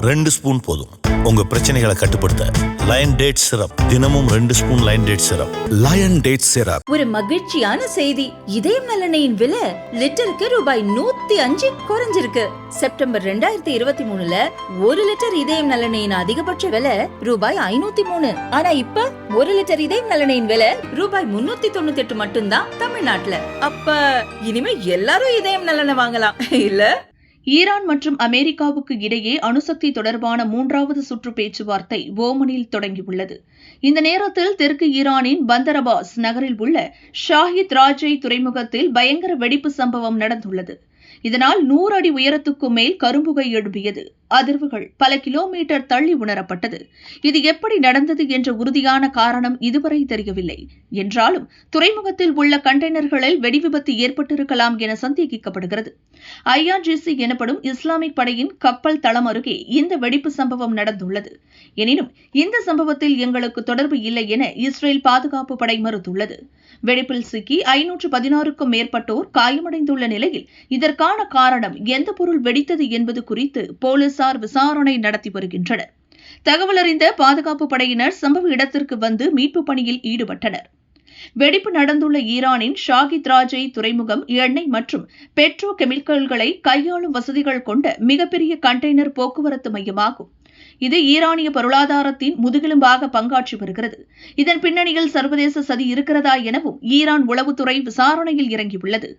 2 spoon போதும். உங்க பிரச்சனைகளை கட்டுப்படுத்த லயன் டேட் சிரப். தினமும் 2 spoon Lion date syrup. Lion date syrup. ஒரு மகிழ்ச்சியான செய்தி. இதயம் நலனையின் விலை லிட்டருக்கு ரூபாய் 105 குறைஞ்சிருக்கு. செப்டம்பர் 2023ல 1 லிட்டர் இதயம் நலனையின் அதிகபட்ச விலை ரூபாய் 503. ஆனா இப்ப 1 லிட்டர் இதயம் நலனையின் விலை ரூபாய் 398 மட்டும்தான் தமிழ்நாட்டுல. அப்ப இனிமே எல்லாரும் இதயம் நலனை வாங்கலாம் இல்ல? ஈரான் மற்றும் அமெரிக்காவுக்கு இடையே அணுசக்தி தொடர்பான 3வது சுற்று பேச்சுவார்த்தை ஓமனில் தொடங்கியுள்ளது. இந்த நேரத்தில் தெற்கு ஈரானின் பந்தர் அப்பாஸ் நகரில் உள்ள ஷாஹித் ராஜை துறைமுகத்தில் பயங்கர வெடிப்பு சம்பவம் நடந்துள்ளது. இதனால் 100 அடி உயரத்துக்கு மேல் கரும்புகை எழும்பியது. அதிர்வுகள் பல கிலோமீட்டர் தள்ளி உணரப்பட்டது. இது எப்படி நடந்தது என்ற உறுதியான காரணம் இதுவரை தெரியவில்லை. என்றாலும் துறைமுகத்தில் உள்ள கண்டெய்னர்களில் வெடிவிபத்து ஏற்பட்டிருக்கலாம் என சந்தேகிக்கப்படுகிறது. IRGC எனப்படும் இஸ்லாமிக் படையின் கப்பல் தளம் அருகே இந்த வெடிப்பு சம்பவம் நடந்துள்ளது. எனினும் இந்த சம்பவத்தில் எங்களுக்கு தொடர்பு இல்லை என இஸ்ரேல் பாதுகாப்பு படை மறுத்துள்ளது. வெடிப்பில் சிக்கி 516க்கும் மேற்பட்டோர் காயமடைந்துள்ள நிலையில் இதற்கான காரணம் எந்த பொருள் வெடித்தது என்பது குறித்து போலீசார் விசாரணை நடத்தி வருகின்றனர். தகவல் அறிந்த பாதுகாப்பு படையினர் சம்பவ இடத்திற்கு வந்து மீட்பு பணியில் ஈடுபட்டனர். வெடிப்பு நடந்துள்ள ஈரானின் ஷாஹித் ராஜை துறைமுகம் எண்ணெய் மற்றும் பெட்ரோ கெமிக்கல்களை கையாளும் வசதிகள் கொண்ட மிகப்பெரிய கண்டெய்னர் போக்குவரத்து மையமாகும். இது ஈரானிய பொருளாதாரத்தின் முதுகெலும்பாக பங்காற்றி வருகிறது. இதன் பின்னணியில் சர்வதேச சதி இருக்கிறதா எனவும் ஈரான் உளவுத்துறை விசாரணையில் இறங்கியுள்ளது.